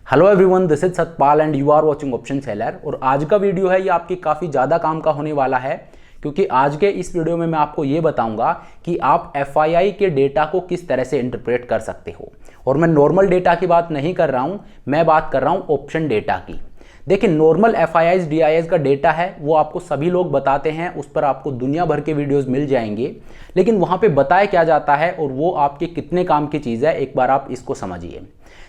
Hello everyone, this is Satpal and you are watching option seller. और आज का video है ये आपकी काफ़ी ज़्यादा काम का होने वाला है, क्योंकि आज के इस वीडियो में मैं आपको ये बताऊंगा कि आप एफआईआई के डेटा को किस तरह से इंटरप्रेट कर सकते हो। और मैं नॉर्मल डेटा की बात नहीं कर रहा हूँ, मैं बात कर रहा हूँ ऑप्शन डेटा की। देखिए, नॉर्मल एफआईआईज डीआईआईज का डेटा है वो आपको सभी लोग बताते हैं, उस पर आपको दुनिया भर के वीडियोस मिल जाएंगे, लेकिन वहाँ पे बताया क्या जाता है और वो आपके कितने काम की चीज़ है, एक बार आप इसको समझिए।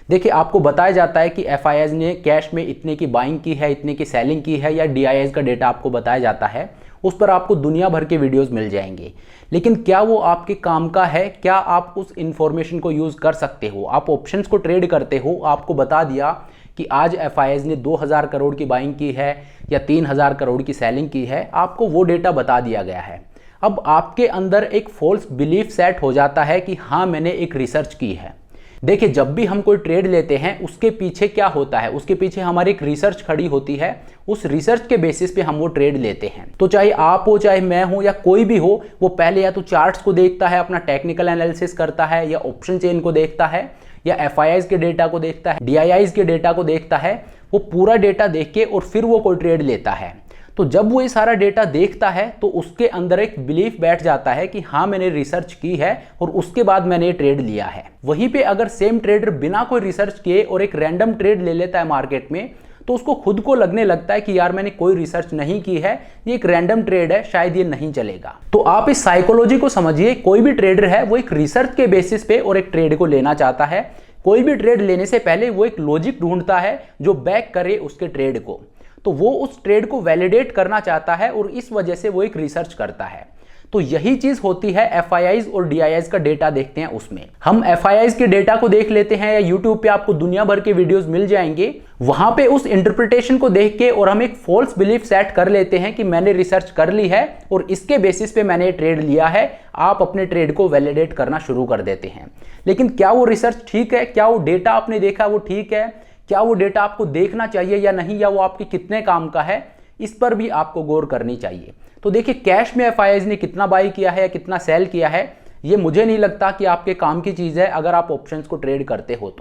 देखिए, आपको बताया जाता है कि एफआईआईज ने कैश में इतने की बाइंग की है, इतने की सेलिंग की है, या डीआईआईज का डेटा आपको बताया जाता है, उस पर आपको दुनिया भर के वीडियोस मिल जाएंगे। लेकिन क्या वो आपके काम का है? क्या आप उस इंफॉर्मेशन को यूज़ कर सकते हो? आप ऑप्शंस को ट्रेड करते हो, आपको बता दिया कि आज एफआईआईज ने 2000 करोड़ की बाइंग की है या 3000 करोड़ की सेलिंग की है, आपको वो डेटा बता दिया गया है। अब आपके अंदर एक फॉल्स बिलीफ सेट हो जाता है कि हाँ, मैंने एक रिसर्च की है। देखिए, जब भी हम कोई ट्रेड लेते हैं उसके पीछे क्या होता है, उसके पीछे हमारी एक रिसर्च खड़ी होती है। उस रिसर्च के बेसिस पे हम वो ट्रेड लेते हैं। तो चाहे आप हो, चाहे मैं हूं, या कोई भी हो, वो पहले या तो चार्ट्स को देखता है, अपना टेक्निकल एनालिसिस करता है, या ऑप्शन चेन को देखता है, या एफआईआईज के डेटा को देखता है, डीआईआईज के डेटा को देखता है। वो पूरा डेटा देख के और फिर वो कोई ट्रेड लेता है। तो जब वो ये सारा डेटा देखता है तो उसके अंदर एक बिलीफ बैठ जाता है कि हाँ, मैंने रिसर्च की है और उसके बाद मैंने ये ट्रेड लिया है। वहीं पे अगर सेम ट्रेडर बिना कोई रिसर्च किए और एक रैंडम ट्रेड ले लेता है मार्केट में, तो उसको खुद को लगने लगता है कि यार, मैंने कोई रिसर्च नहीं की है, ये एक रैंडम ट्रेड है, शायद ये नहीं चलेगा। तो आप इस साइकोलॉजी को समझिए। कोई भी ट्रेडर है वो एक रिसर्च के बेसिस पे और एक ट्रेड को लेना चाहता है। कोई भी ट्रेड लेने से पहले वो एक लॉजिक ढूंढता है जो बैक करे उसके ट्रेड को। तो वो उस ट्रेड को वैलिडेट करना चाहता है और इस वजह से वो एक रिसर्च करता है। तो यही चीज होती है एफआईआईज और डीआईआईज का डेटा देखते हैं उसमें। हम एफआईआईज के डेटा को देख लेते हैं, या यूट्यूब पे आपको दुनिया भर के वीडियोस मिल जाएंगे। वहां पे उस इंटरप्रिटेशन को देख के और हम एक फॉल्स बिलीफ सेट कर लेते हैं कि मैंने रिसर्च कर ली है और इसके बेसिस पे मैंने ट्रेड लिया है। आप अपने ट्रेड को वैलिडेट करना शुरू कर देते हैं। लेकिन क्या वो रिसर्च ठीक है? क्या वो डेटा आपने देखा वो ठीक है? क्या वो डेटा आपको देखना चाहिए या नहीं, या वो आपके कितने काम का है, इस पर भी आपको गौर करनी चाहिए। तो देखिए, कैश में एफआईआईज ने कितना बाई किया है या कितना सेल किया है, ये मुझे नहीं लगता कि आपके काम की चीज़ है। अगर आप ऑप्शंस को ट्रेड करते हो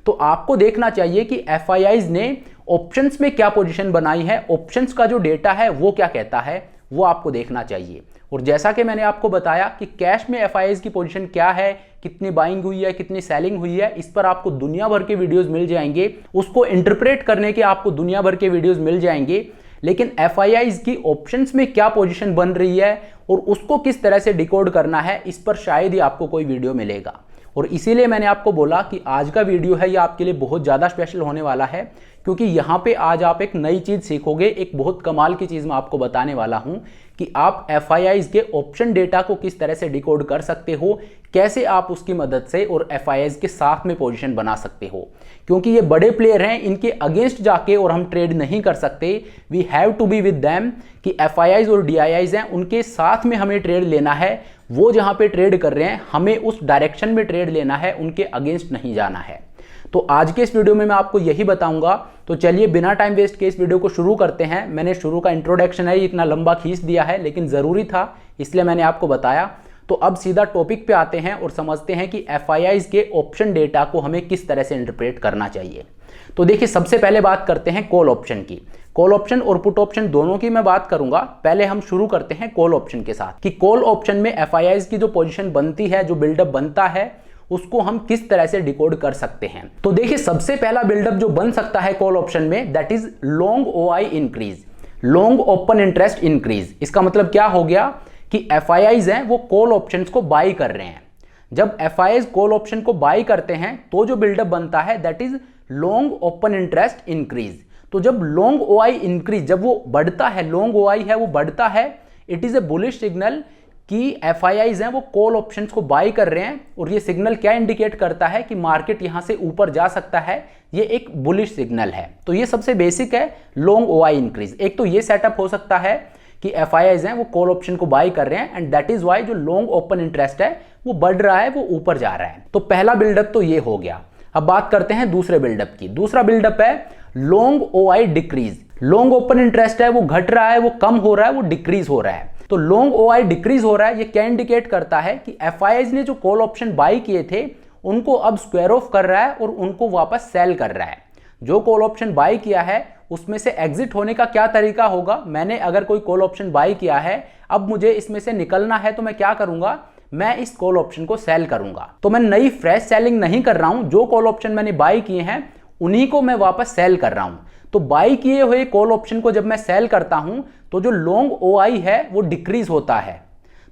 तो आपको देखना चाहिए कि एफआईआईज ने ऑप्शंस में क्या पोजीशन बनाई है, ऑप्शंस का जो डेटा है वो क्या कहता है, वो आपको देखना चाहिए। और जैसा कि मैंने आपको बताया कि कैश में एफआईआईज की पोजीशन क्या है, कितनी बाइंग हुई है, कितनी सेलिंग हुई है, इस पर आपको दुनिया भर के वीडियोस मिल जाएंगे। उसको इंटरप्रेट करने के आपको दुनिया भर के वीडियोस मिल जाएंगे। लेकिन एफआईआईज की ऑप्शंस में क्या पोजीशन बन रही है और उसको किस तरह से डिकोड करना है, इस पर शायद ही आपको कोई वीडियो मिलेगा। और इसीलिए मैंने आपको बोला कि आज का वीडियो है ये आपके लिए बहुत ज़्यादा स्पेशल होने वाला है, क्योंकि यहाँ पे आज आप एक नई चीज़ सीखोगे। एक बहुत कमाल की चीज़ मैं आपको बताने वाला हूँ कि आप एफआईआईज के ऑप्शन डेटा को किस तरह से डिकोड कर सकते हो, कैसे आप उसकी मदद से और एफआईआईज के साथ में पोजीशन बना सकते हो। क्योंकि ये बड़े प्लेयर हैं, इनके अगेंस्ट जाके और हम ट्रेड नहीं कर सकते। We have to be with them, कि एफआईआईज और डीआईआईज हैं, उनके साथ में हमें ट्रेड लेना है। वो जहाँ पे ट्रेड कर रहे हैं हमें उस डायरेक्शन में ट्रेड लेना है, उनके अगेंस्ट नहीं जाना है। तो आज के इस वीडियो में मैं आपको यही बताऊंगा। तो चलिए, बिना टाइम वेस्ट के इस वीडियो को शुरू करते हैं। मैंने शुरू का इंट्रोडक्शन है इतना लंबा खींच दिया है, लेकिन ज़रूरी था, इसलिए मैंने आपको बताया। तो अब सीधा टॉपिक पे आते हैं और समझते हैं कि एफआईआईज के ऑप्शन डेटा को हमें किस तरह से इंटरप्रेट करना चाहिए। तो देखिए, सबसे पहले बात करते हैं कॉल ऑप्शन की। कॉल ऑप्शन और पुट ऑप्शन दोनों की मैं बात करूंगा। पहले हम शुरू करते हैं कॉल ऑप्शन के साथ, कि कॉल ऑप्शन में एफआईआईज की जो पोजीशन बनती है, जो बिल्डअप बनता है, उसको हम किस तरह से डिकोड कर सकते हैं। तो देखिए, सबसे पहला बिल्डअप जो बन सकता है कॉल ऑप्शन में, that is long OI increase, long open interest increase. इसका मतलब क्या हो गया कि एफआईआईज हैं वो कॉल ऑप्शंस को बाई कर रहे हैं। जब एफआईआईज कॉल ऑप्शन को बाई करते हैं तो जो बिल्डअप बनता है that is long open interest increase. तो जब लॉन्ग ओआई इंक्रीज, जब वो बढ़ता है, लॉन्ग ओआई है वो बढ़ता है, it is a bullish signal कि एफआईआईज हैं वो कॉल ऑप्शंस को बाई कर रहे हैं। और ये सिग्नल क्या इंडिकेट करता है कि मार्केट यहां से ऊपर जा सकता है, ये एक बुलिश सिग्नल है। तो ये सबसे बेसिक है लॉन्ग ओआई इंक्रीज। एक तो ये सेटअप हो सकता है कि एफआईआईज हैं वो कॉल ऑप्शन को बाई कर रहे हैं, एंड दैट इज वाई जो लॉन्ग ओपन इंटरेस्ट है वो बढ़ रहा है, वो ऊपर जा रहा है। तो पहला बिल्डअप तो ये हो गया। अब बात करते हैं दूसरे बिल्डअप की। दूसरा बिल्डअप है long OI decrease. Long open interest है वो घट रहा है, वो कम हो रहा है, वो डिक्रीज हो रहा है। तो लॉन्ग ओआई डिक्रीज हो रहा है, ये क्या इंडिकेट करता है कि एफआईआईज ने जो कॉल ऑप्शन बाई किए थे उनको अब स्क्वायर ऑफ कर रहा है और उनको वापस सेल कर रहा है। जो कॉल ऑप्शन बाय किया है उसमें से एग्जिट होने का क्या तरीका होगा। मैंने अगर कोई कॉल ऑप्शन बाय किया है, अब मुझे इसमें से निकलना है, तो मैं क्या करूंगा, मैं इस कॉल ऑप्शन को सेल करूंगा। तो मैं नई फ्रेश सेलिंग नहीं कर रहा हूं, जो कॉल ऑप्शन मैंने बाय किए हैं उन्हीं को मैं वापस सेल कर रहा हूं। तो बाय किए हुए कॉल ऑप्शन को जब मैं सेल करता हूं तो जो लॉन्ग OI है वो डिक्रीज होता है।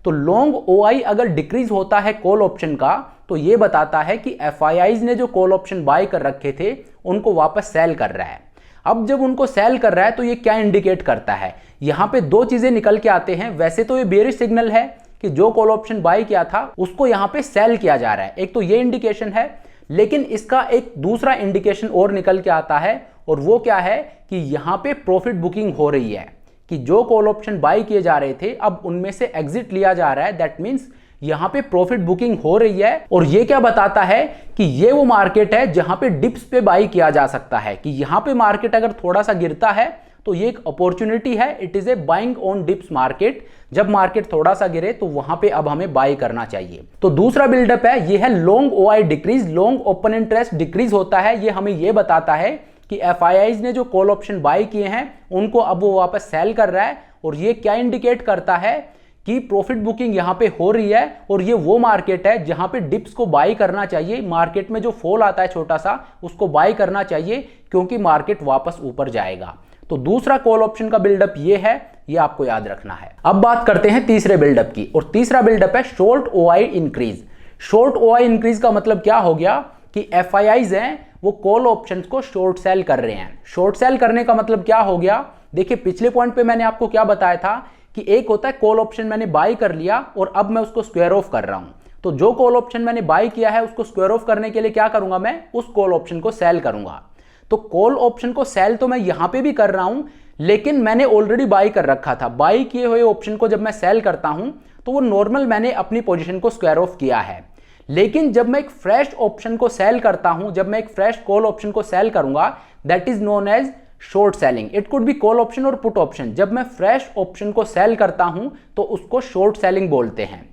तो लॉन्ग OI अगर डिक्रीज होता है कॉल ऑप्शन का, तो ये बताता है कि FIIs ने जो कॉल ऑप्शन बाय कर रखे थे उनको वापस सेल कर रहा है। अब जब उनको सेल कर रहा है तो ये क्या इंडिकेट करता है, यहां पे दो चीजें निकल के आते हैं। वैसे तो ये बेयरिश सिग्नल है कि जो कॉल ऑप्शन बाय किया था उसको यहां पे सेल किया जा रहा है, एक तो ये इंडिकेशन है। लेकिन इसका एक दूसरा इंडिकेशन और निकल के आता है, और वो क्या है कि यहां पे प्रॉफिट बुकिंग हो रही है, कि जो कॉल ऑप्शन बाय किए जा रहे थे अब उनमें से एग्जिट लिया जा रहा है। दैट मींस यहां पे प्रॉफिट बुकिंग हो रही है। और ये क्या बताता है कि ये वो मार्केट है जहां पे डिप्स पे बाय किया जा सकता है, कि यहां पे मार्केट अगर थोड़ा सा गिरता है तो ये एक अपॉर्चुनिटी है। It is a buying on dips market. जब मार्केट थोड़ा सा गिरे तो वहां पे अब हमें बाय करना चाहिए। तो दूसरा बिल्डअप है, ये है long OI decrease, long open interest decrease होता है। ये हमें ये बताता है कि FIIs ने जो कॉल ऑप्शन बाय किए हैं उनको अब वो वापस सेल कर रहा है। और ये क्या इंडिकेट करता है कि प्रॉफिट बुकिंग यहां पे हो रही है, और ये वो मार्केट है जहां पे डिप्स को बाय करना चाहिए। मार्केट में जो फॉल आता है छोटा सा, उसको बाय करना चाहिए, क्योंकि मार्केट वापस ऊपर जाएगा। तो दूसरा कॉल ऑप्शन का बिल्डअप ये है, ये आपको याद रखना है। अब बात करते हैं तीसरे बिल्डअप की, और तीसरा बिल्डअप है short OI increase. Short OI increase का मतलब क्या हो गया कि FIIs हैं वो कॉल ऑप्शंस को शॉर्ट सेल कर रहे हैं। शॉर्ट सेल करने का मतलब क्या हो गया, देखिए पिछले पॉइंट पे मैंने आपको क्या बताया था कि एक होता है कॉल ऑप्शन मैंने बाय कर लिया और अब मैं उसको स्क्वायर ऑफ कर रहा हूं। तो जो कॉल ऑप्शन मैंने बाय किया है उसको स्क्वायर ऑफ करने के लिए क्या करूंगा, मैं उस कॉल ऑप्शन को सेल करूंगा। तो कॉल ऑप्शन को सेल तो मैं यहां पे भी कर रहा हूं, लेकिन मैंने ऑलरेडी बाय कर रखा था। बाय किए हुए ऑप्शन को जब मैं सेल करता हूं तो वो नॉर्मल मैंने अपनी पोजीशन को स्क्वायर ऑफ किया है। लेकिन जब मैं एक फ्रेश ऑप्शन को सेल करता हूं, जब मैं एक फ्रेश कॉल ऑप्शन को सेल करूंगा, that is known as short selling. It could be call option और पुट ऑप्शन। जब मैं फ्रेश ऑप्शन को सेल करता हूं तो उसको शॉर्ट सेलिंग बोलते हैं।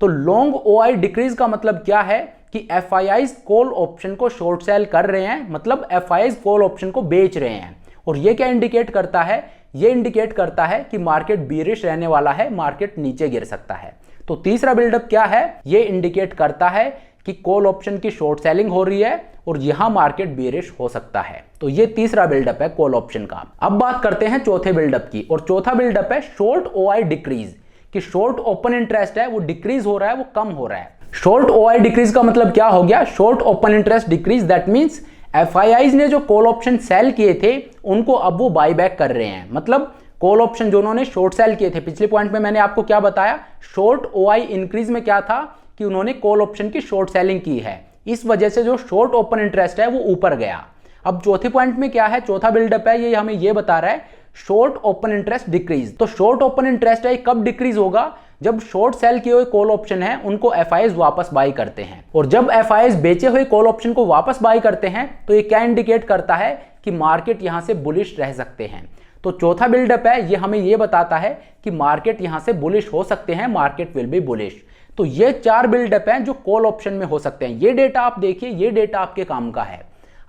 तो लॉन्ग OI डिक्रीज का मतलब क्या है कि FIIs कॉल ऑप्शन को शॉर्ट सेल कर रहे हैं, मतलब FIIs कॉल ऑप्शन को बेच रहे हैं। और ये क्या इंडिकेट करता है, ये इंडिकेट करता है कि मार्केट बीरिश रहने वाला है, मार्केट नीचे गिर सकता है। तो तीसरा बिल्डअप क्या है, ये इंडिकेट करता है कि कॉल ऑप्शन की शॉर्ट सेलिंग हो रही है और यहां मार्केट बेरिश हो सकता है। तो ये तीसरा बिल्डअप है कॉल ऑप्शन का। अब बात करते हैं चौथे बिल्डअप की, और चौथा बिल्डअप है शॉर्ट OI डिक्रीज, कि शॉर्ट ओपन इंटरेस्ट है वो डिक्रीज हो रहा है, वो कम हो रहा है। शॉर्ट OI डिक्रीज का मतलब क्या हो गया, short open interest decrease. That means FIIs ने जो कॉल ऑप्शन सेल किए थे उनको अब वो बाय बैक कर रहे हैं। मतलब कॉल ऑप्शन जो उन्होंने शॉर्ट सेल किए थे, पिछले पॉइंट में मैंने आपको क्या बताया, शॉर्ट OI इंक्रीज में क्या था कि उन्होंने कॉल ऑप्शन की शॉर्ट सेलिंग की है, इस वजह से जो शॉर्ट ओपन इंटरेस्ट है वो ऊपर गया। अब चौथे पॉइंट में क्या है, चौथा बिल्डअप है, ये हमें ये बता रहा है शॉर्ट ओपन इंटरेस्ट डिक्रीज। तो शॉर्ट ओपन इंटरेस्ट है कब डिक्रीज होगा, जब शॉर्ट सेल किए हुए कॉल ऑप्शन है उनको FIIs वापस बाय करते हैं। और जब FIIs बेचे हुए कॉल ऑप्शन को वापस बाय करते हैं तो ये क्या इंडिकेट करता है कि मार्केट यहां से बुलिश रह सकते हैं। तो चौथा बिल्डअप है, ये हमें ये बताता है कि मार्केट यहां से बुलिश हो सकते हैं, मार्केट विल बी बुलिश। तो ये चार बिल्डअप हैं जो कॉल ऑप्शन में हो सकते हैं। ये डेटा आप देखिए, ये डेटा आपके काम का है।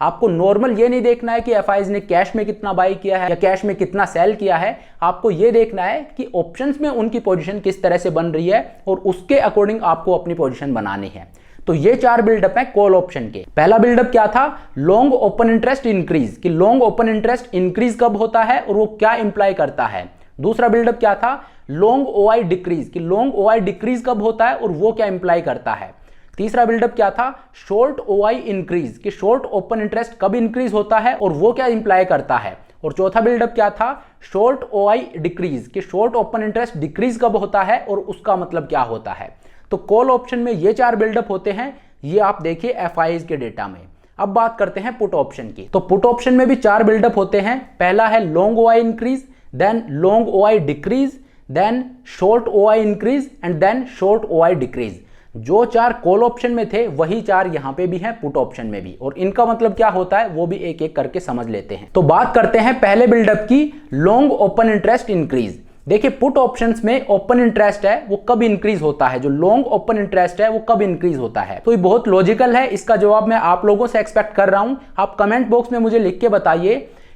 आपको नॉर्मल ये नहीं देखना है कि FIIs ने कैश में कितना बाय किया है या कैश में कितना सेल किया है। आपको ये देखना है कि ऑप्शंस में उनकी पोजीशन किस तरह से बन रही है और उसके अकॉर्डिंग आपको अपनी पोजीशन बनानी है। तो ये चार बिल्डअप है कॉल ऑप्शन के। पहला बिल्डअप क्या था, लॉन्ग ओपन इंटरेस्ट इंक्रीज, कि लॉन्ग ओपन इंटरेस्ट इंक्रीज कब होता है और वो क्या इंप्लाई करता है। दूसरा बिल्डअप क्या था, लॉन्ग OI डिक्रीज, कि लॉन्ग OI डिक्रीज कब होता है और वो क्या इंप्लाई करता है। तीसरा बिल्डअप क्या था, शॉर्ट OI इंक्रीज, कि शॉर्ट ओपन इंटरेस्ट कब इंक्रीज होता है और वो क्या इंप्लाई करता है। और चौथा बिल्डअप क्या था, शॉर्ट OI डिक्रीज, कि शॉर्ट ओपन इंटरेस्ट डिक्रीज कब होता है और उसका मतलब क्या होता है। तो कॉल ऑप्शन में ये चार बिल्डअप होते हैं, ये आप देखिए FIIs के डेटा में। अब बात करते हैं पुट ऑप्शन की। तो पुट ऑप्शन में भी चार बिल्डअप होते हैं। पहला है long OI increase, then long OI decrease, then short OI increase and then short OI decrease. जो चार कॉल ऑप्शन में थे वही चार यहां पे भी हैं पुट ऑप्शन में भी, और इनका मतलब क्या होता है वो भी एक एक करके समझ लेते हैं। तो बात करते हैं पहले बिल्डअप की, लॉन्ग ओपन इंटरेस्ट इंक्रीज। देखिए पुट ऑप्शंस में ओपन इंटरेस्ट है वो कब इंक्रीज होता है, जो लॉन्ग ओपन इंटरेस्ट है वो कब इंक्रीज होता है। तो ये बहुत लॉजिकल है, इसका जवाब मैं आप लोगों से एक्सपेक्ट कर रहा हूं। आप कमेंट बॉक्स में मुझे लिख के बताइए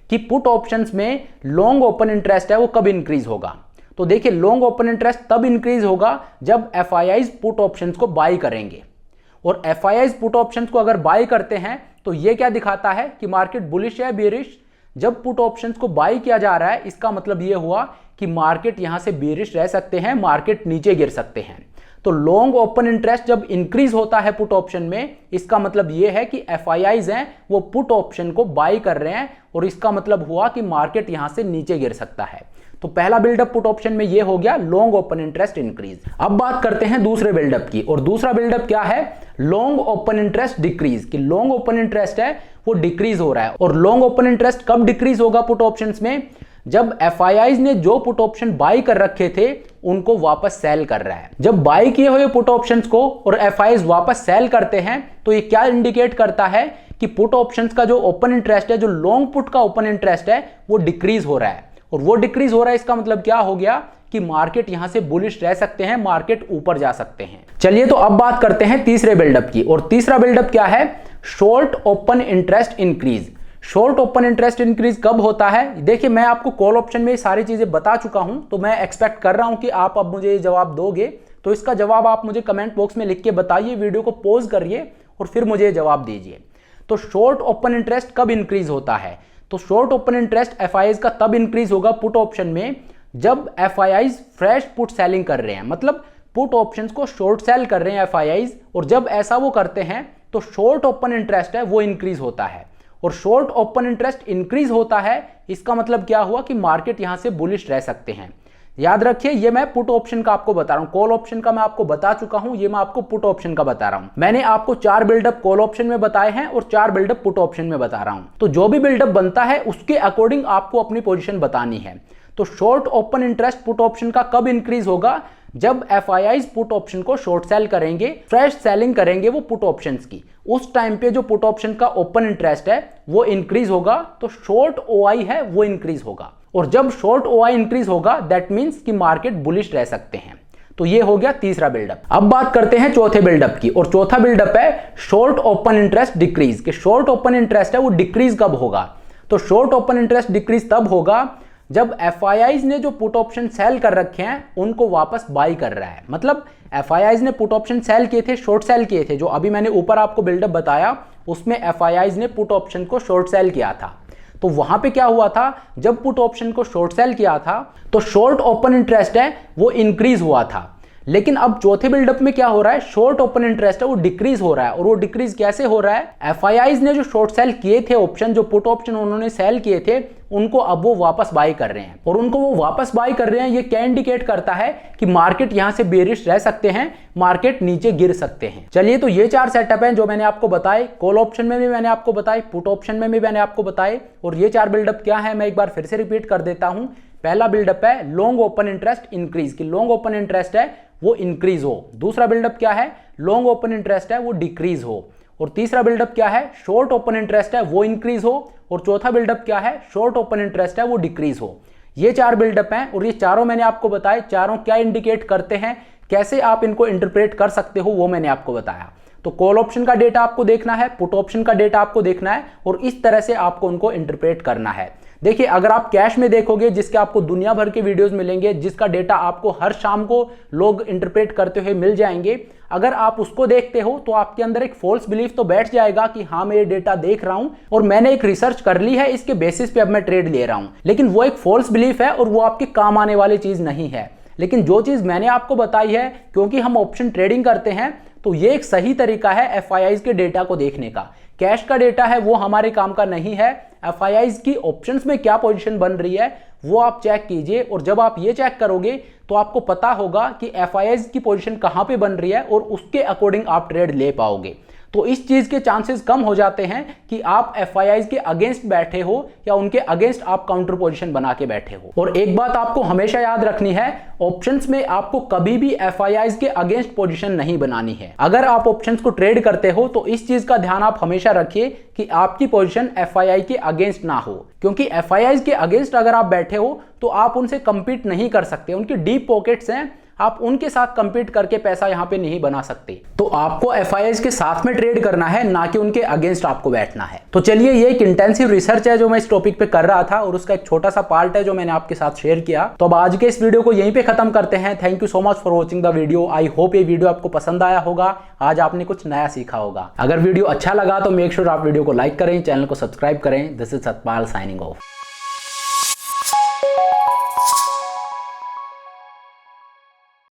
कि पुट ऑप्शंस में लॉन्ग ओपन इंटरेस्ट है वो कब इंक्रीज होगा। तो देखिए लॉन्ग ओपन इंटरेस्ट तब इंक्रीज होगा जब एफआईआईज पुट ऑप्शंस को बाय करेंगे, और एफआईआईज पुट ऑप्शंस को अगर बाय करते हैं तो ये क्या दिखाता है कि मार्केट बुलिश है बेरिश। जब पुट ऑप्शंस को बाय किया जा रहा है इसका मतलब ये हुआ कि मार्केट यहां से बेरिश रह सकते हैं, मार्केट नीचे गिर सकते हैं। तो लॉन्ग ओपन इंटरेस्ट जब इंक्रीज होता है पुट ऑप्शन में, इसका मतलब यह है कि एफआईआईज हैं वो पुट ऑप्शन को बाय कर रहे हैं, और इसका मतलब हुआ कि मार्केट यहां से नीचे गिर सकता है। तो पहला बिल्डअप पुट ऑप्शन में यह हो गया लॉन्ग ओपन इंटरेस्ट इंक्रीज। अब बात करते हैं दूसरे बिल्डअप की, और दूसरा बिल्डअप क्या है, लॉन्ग ओपन इंटरेस्ट डिक्रीज। कि लॉन्ग ओपन इंटरेस्ट है वो डिक्रीज हो रहा है, और लॉन्ग ओपन इंटरेस्ट कब डिक्रीज होगा पुट ऑप्शंस में, जब एफआईआईज ने जो पुट ऑप्शन बाय कर रखे थे उनको वापस सेल कर रहा है। जब बाय किए हुए पुट ऑप्शंस को और एफआईआईज वापस सेल करते हैं तो ये क्या इंडिकेट करता है कि पुट ऑप्शंस का जो ओपन इंटरेस्ट है, जो लॉन्ग पुट का ओपन इंटरेस्ट है वो डिक्रीज हो रहा है। और वो डिक्रीज हो रहा है इसका मतलब क्या हो गया कि मार्केट यहां से बुलिश रह सकते हैं, मार्केट ऊपर जा सकते हैं। चलिए तो अब बात करते हैं तीसरे बिल्डअप की, और तीसरा बिल्डअप क्या है, short open interest increase. Short open interest increase कब होता है, देखिए मैं आपको कॉल ऑप्शन में सारी चीजें बता चुका हूं, तो मैं एक्सपेक्ट कर रहा हूं कि आप अब मुझे ये जवाब दोगे। तो इसका जवाब आप मुझे कमेंट बॉक्स में लिख के बताइए, वीडियो को पॉज करिए और फिर मुझे जवाब दीजिए। तो शॉर्ट ओपन इंटरेस्ट कब इंक्रीज होता है, तो शॉर्ट ओपन इंटरेस्ट एफआईआईज का तब इंक्रीज होगा पुट ऑप्शन में जब एफआईआईज फ्रेश पुट सेलिंग कर रहे हैं, मतलब पुट ऑप्शंस को शॉर्ट सेल कर रहे हैं एफआईआईज, और जब ऐसा वो करते हैं तो शॉर्ट ओपन इंटरेस्ट है वो इंक्रीज होता है। और शॉर्ट ओपन इंटरेस्ट इंक्रीज होता है इसका मतलब क्या हुआ कि मार्केट यहां से बुलिश रह सकते हैं। याद रखिए ये मैं पुट ऑप्शन का आपको बता रहा हूं, कॉल ऑप्शन का मैं आपको बता चुका हूं, ये मैं आपको पुट ऑप्शन का बता रहा हूं। मैंने आपको 4 बिल्डअप कॉल ऑप्शन में बताए हैं और 4 बिल्डअप पुट ऑप्शन में बता रहा हूं। तो जो भी बिल्डअप बनता है उसके अकॉर्डिंग आपको अपनी पोजीशन बतानी है। तो short open interest put option का कब इंक्रीज होगा, जब एफआईआईज पुट ऑप्शन को शॉर्ट सेल करेंगे, फ्रेश सेलिंग करेंगे वो पुट ऑप्शंस की, उस टाइम पे जो पुट ऑप्शन का ओपन इंटरेस्ट है वो इंक्रीज होगा, तो शॉर्ट ओआई है वो इंक्रीज होगा। और जब शॉर्ट ओआई इंक्रीज होगा दैट मींस कि मार्केट बुलिश रह सकते हैं। तो ये हो गया तीसरा बिल्डअप। अब बात करते हैं चौथे बिल्डअप की, और चौथा बिल्डअप है शॉर्ट ओपन इंटरेस्ट डिक्रीज। कि शॉर्ट ओपन इंटरेस्ट है वो डिक्रीज कब होगा, तो शॉर्ट ओपन इंटरेस्ट डिक्रीज तब होगा जब एफआईआईज ने जो पुट ऑप्शन सेल कर रखे हैं उनको वापस बाय कर रहा है। मतलब एफआईआईज ने पुट ऑप्शन सेल किए थे, शॉर्ट सेल किए थे, जो अभी मैंने ऊपर आपको बिल्डअप बताया उसमें एफआईआईज ने पुट ऑप्शन को शॉर्ट सेल किया था। तो वहां पे क्या हुआ था, जब पुट ऑप्शन को शॉर्ट सेल किया था तो शॉर्ट ओपन इंटरेस्ट है वो इंक्रीज हुआ था। लेकिन अब चौथे बिल्डअप में क्या हो रहा है, शॉर्ट ओपन इंटरेस्ट है वो डिक्रीज हो रहा है। और वो डिक्रीज कैसे हो रहा है, एफआईआईज ने जो शॉर्ट सेल किए थे ऑप्शन, जो पुट ऑप्शन उन्होंने सेल किए थे, उनको अब वो वापस बाय कर रहे हैं। और उनको वो वापस बाय कर रहे हैं, ये क्या इंडिकेट करता है कि मार्केट यहां से बेरिश रह सकते हैं, मार्केट नीचे गिर सकते हैं। चलिए तो ये 4 सेटअप हैं जो मैंने आपको बताए, कॉल ऑप्शन में भी मैंने आपको बताए, पुट ऑप्शन में भी मैंने आपको बताए। और ये 4 बिल्डअप क्या है मैं एक बार फिर से रिपीट कर देता हूं। पहला बिल्डअप है लॉन्ग ओपन इंटरेस्ट इंक्रीज, कि लॉन्ग ओपन इंटरेस्ट है वो इंक्रीज हो। दूसरा बिल्डअप क्या है, लॉन्ग ओपन इंटरेस्ट है वो डिक्रीज हो। और तीसरा बिल्डअप क्या है, शॉर्ट ओपन इंटरेस्ट है वो इंक्रीज हो। और चौथा बिल्डअप क्या है, शॉर्ट ओपन इंटरेस्ट है वो डिक्रीज हो। ये 4 बिल्डअप हैं और ये चारों मैंने आपको बताए, चारों क्या इंडिकेट करते हैं, कैसे आप इनको इंटरप्रेट कर सकते हो वो मैंने आपको बताया। तो कॉल ऑप्शन का डेटा आपको देखना है, पुट ऑप्शन का डेटा आपको देखना है, और इस तरह से आपको उनको इंटरप्रेट करना है। देखिए अगर आप कैश में देखोगे, जिसके आपको दुनिया भर के वीडियोस मिलेंगे, जिसका डेटा आपको हर शाम को लोग इंटरप्रेट करते हुए मिल जाएंगे, अगर आप उसको देखते हो तो आपके अंदर एक फॉल्स बिलीफ तो बैठ जाएगा कि हाँ मैं ये डेटा देख रहा हूं और मैंने एक रिसर्च कर ली है, इसके बेसिस पे अब मैं ट्रेड ले रहा हूं। लेकिन वो एक फॉल्स बिलीफ है और वो आपके काम आने वाली चीज नहीं है। लेकिन जो चीज मैंने आपको बताई है, क्योंकि हम ऑप्शन ट्रेडिंग करते हैं, तो ये एक सही तरीका है एफआईआईज के डेटा को देखने का। कैश का डेटा है वो हमारे काम का नहीं है। एफआईआईज की ऑप्शंस में क्या पोजीशन बन रही है वो आप चेक कीजिए, और जब आप ये चेक करोगे तो आपको पता होगा कि एफआईआईज की पोजीशन कहां पे बन रही है और उसके अकॉर्डिंग आप ट्रेड ले पाओगे। तो इस चीज के चांसेस कम हो जाते हैं कि आप एफआईआई के अगेंस्ट बैठे हो या उनके अगेंस्ट आप काउंटर पोजीशन बना के बैठे हो। और एक बात आपको हमेशा याद रखनी है, ऑप्शंस में आपको कभी भी एफआईआई के अगेंस्ट पोजीशन नहीं बनानी है। अगर आप ऑप्शंस को ट्रेड करते हो तो इस चीज का ध्यान आप हमेशा रखिए कि आपकी पोजीशन एफआईआई के अगेंस्ट ना हो, क्योंकि एफआईआई के अगेंस्ट अगर आप बैठे हो तो आप उनसे कंपीट नहीं कर सकते। उनकी डीप पॉकेट्स हैं, आप उनके साथ कंपीट करके पैसा यहां पे नहीं बना सकते। तो आपको एफआईआई के साथ में ट्रेड करना है, ना कि उनके अगेंस्ट आपको बैठना है। तो चलिए, ये एक इंटेंसिव रिसर्च है जो मैं इस टॉपिक पे कर रहा था और उसका एक छोटा सा पार्ट है जो मैंने आपके साथ शेयर किया। तो अब आज के इस वीडियो को यहीं पे खत्म करते हैं। Thank you so much for watching the video. I hope ये वीडियो आपको पसंद आया होगा, आज आपने कुछ नया सीखा होगा। अगर वीडियो अच्छा लगा तो मेक श्योर आप वीडियो को लाइक करें, चैनल को सब्सक्राइब करें। This is Satpal signing off.